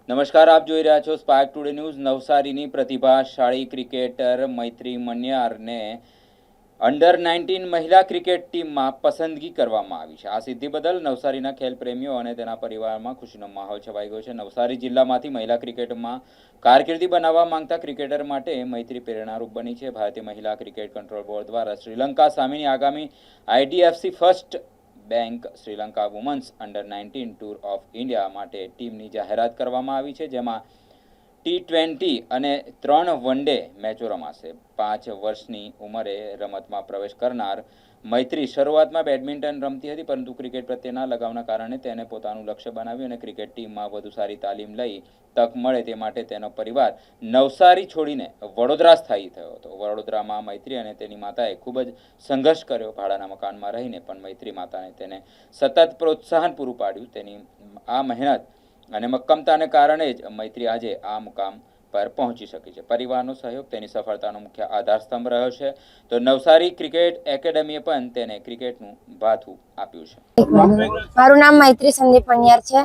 નમસ્કાર, આપ જોઈ રહ્યા છો સ્પાર્ક ટુડે ન્યૂઝ। નવસારીની પ્રતિભાશાળી ક્રિકેટર મૈત્રી મન્યારને અંડર-19 મહિલા ક્રિકેટ ટીમમાં પસંદગી કરવામાં આવી છે। આ સિદ્ધિ બદલ નવસારીના ખેલ પ્રેમીઓ અને તેના પરિવારમાં ખુશીનો માહોલ છવાઈ ગયો છે। નવસારી જિલ્લામાંથી મહિલા ક્રિકેટમાં કારકિર્દી બનાવવા માંગતા ક્રિકેટર માટે મૈત્રી પ્રેરણારૂપ બની છે। ભારતીય મહિલા ક્રિકેટ કંટ્રોલ બોર્ડ દ્વારા શ્રીલંકા સામેની આગામી IDFC first bank Sri Lanka women's અંડર-19 tour of India માટે ટીમની જાહેરાત કરવામાં આવી છે, જેમાં T20 અને 3 વન-ડે મેચો રમાશે। 5 વર્ષની ઉંમરે રમતમાં પ્રવેશ કરનાર મૈત્રી શરૂઆતમાં બેડમિન્ટન રમતી હતી, પરંતુ ક્રિકેટ પ્રત્યેના લગાવના કારણે તેને પોતાનું લક્ષ્ય બનાવ્યું અને ક્રિકેટ ટીમમાં વધુ સારી તાલીમ લઈ તક મળે તે માટે તેનો પરિવાર નવસારી છોડીને વડોદરા સ્થાયી થયો હતો। વડોદરામાં મૈત્રી અને તેની માતાએ ખૂબ જ સંઘર્ષ કર્યો। ભાડાના મકાનમાં રહીને પણ મૈત્રી માતાને તેને સતત પ્રોત્સાહન પૂરું પાડ્યું। તેની આ મહેનત અને મક્કમતાને કારણે જ મૈત્રી આજે આ મુકામ પર પહોંચી શકી છે। પરિવારનો સહયોગ તેની સફળતાનો મુખ્ય આધારસ્તંભ રહ્યો છે, તો નવસારી ક્રિકેટ એકેડમીએ પણ તેને ક્રિકેટનું ભાથું આપ્યું છે। મારું નામ મૈત્રી સંદીપ મન્યાર છે।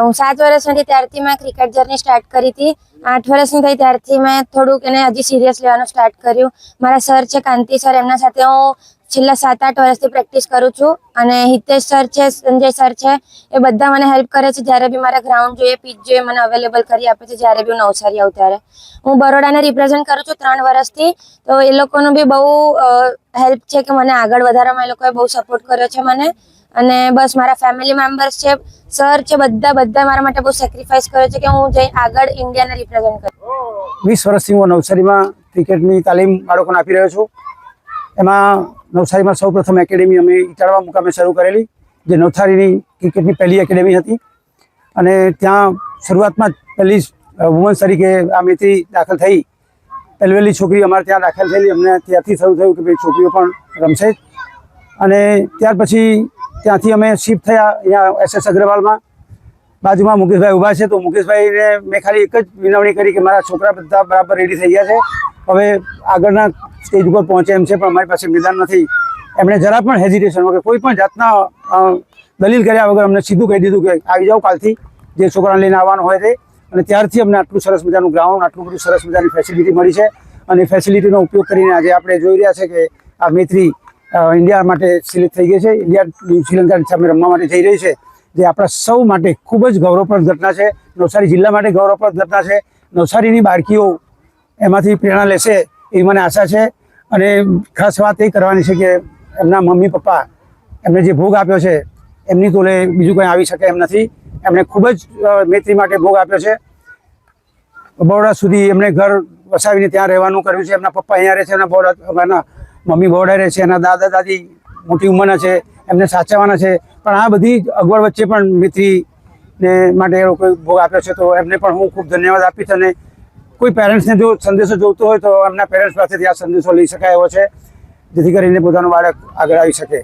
હું 7 વર્ષની હતી ત્યારથી મેં ક્રિકેટ જર્ની સ્ટાર્ટ કરી હતી। 8 વર્ષની થઈ ત્યારથી મેં થોડુંક એને હજી સિરિયસ લેવાનું સ્ટાર્ટ કર્યું। મારા સર છે કાંતિ સર, એમના સાથે હું છેલ્લા 7-8 વર્ષથી પ્રેક્ટિસ કરું છું અને હિતેશ સર છે, સંજય સર છે, એ બધા મને હેલ્પ કરે છે। જ્યારે બી મારે ગ્રાઉન્ડ જોઈએ, પીચ જોઈએ, મને અવેલેબલ કરી આપે છે। જ્યારે બી હું નવસારી આવું ત્યારે હું બરોડાને રિપ્રેઝેન્ટ કરું છું 3 વર્ષથી, તો એ લોકોનું બી બહુ હેલ્પ છે કે મને આગળ વધારવામાં એ લોકોએ બહુ સપોર્ટ કર્યો છે મને। અને બસ મારા ફેમિલી મેમ્બર્સ છે, સર છે, બધા મારા માટે બહુ સેક્રિફાઈસ કર્યો છે કે હું જઈ આગળ ઇન્ડિયાને રિપ્રેઝેન્ટ કરું। 20 વર્ષથી હું નવસારીમાં ક્રિકેટની તાલીમ બાળકોને આપી રહ્યો છું। એમાં નવસારીમાં સૌપ્રથમ એકેડેમી અમે ઇટાળવા મુકામે શરૂ કરેલી, જે નવસારીની ક્રિકેટની પહેલી એકેડેમી હતી અને ત્યાં શરૂઆતમાં જ પહેલી વુમન્સ તરીકે આ મૈત્રી દાખલ થઈ। પહેલી છોકરી અમારે ત્યાં દાખલ થયેલી, અમને ત્યારથી શરૂ થયું કે ભાઈ છોકરીઓ પણ રમશે। અને ત્યાર પછી ત્યાંથી અમે શિફ્ટ થયા અહીંયા SS અગ્રવાલમાં। બાજુમાં મુકેશભાઈ ઊભા છે, તો મુકેશભાઈને મેં ખાલી એક જ વિનવણી કરી કે મારા છોકરા બધા બરાબર રેડી થઈ ગયા છે, હવે આગળના સ્ટેજ ઉપર પહોંચે એમ છે, પણ અમારી પાસે મેદાન નથી। એમણે જરા પણ હેઝિટેશન વગર, કોઈ પણ જાતના દલીલ કર્યા વગર અમને સીધું કહી દીધું કે આવી જાઓ કાલથી, જે છોકરાને લઈને આવવાનું હોય તે। અને ત્યારથી અમને આટલું સરસ મજાનું ગ્રાઉન્ડ, આટલું બધું સરસ મજાની ફેસિલિટી મળી છે અને ફેસિલિટીનો ઉપયોગ કરીને આજે આપણે જોઈ રહ્યા છે કે આ મૈત્રી ઇન્ડિયા માટે સિલેક્ટ થઈ ગઈ છે। ઇન્ડિયા શ્રીલંકા સામે રમવા માટે જઈ રહી છે, જે આપણા સૌ માટે ખૂબ જ ગૌરવપ્રદ ઘટના છે। નવસારી જિલ્લા માટે ગૌરવપ્રદ ઘટના છે। નવસારીની બાળકીઓ એમાંથી પ્રેરણા લેશે એવી મને આશા છે। અને ખાસ વાત એ કરવાની છે કે એમના મમ્મી પપ્પા એમને જે ભોગ આપ્યો છે એમની તોલે બીજું કંઈ આવી શકે એમ નથી। એમણે ખૂબ જ મૈત્રી માટે ભોગ આપ્યો છે। બરોડા સુધી એમણે ઘર વસાવીને ત્યાં રહેવાનું કર્યું છે। એમના પપ્પા અહીંયા રહે છે, એમના મમ્મી બરોડા રહે છે, એના દાદા દાદી મોટી ઉંમરના છે, એમને સાચવવાના છે, પણ આ બધી અગવડ વચ્ચે પણ મૈત્રીને માટે એ લોકોએ ભોગ આપ્યો છે, તો એમને પણ હું ખૂબ ધન્યવાદ આપીશ। અને કોઈ પેરેન્ટ્સને જો સંદેશો જોઈતો હોય તો એમના પેરેન્ટ્સ પાસેથી આ સંદેશો લઈ શકાય એવો છે, જેથી કરીને પોતાનું બાળક આગળ આવી શકે।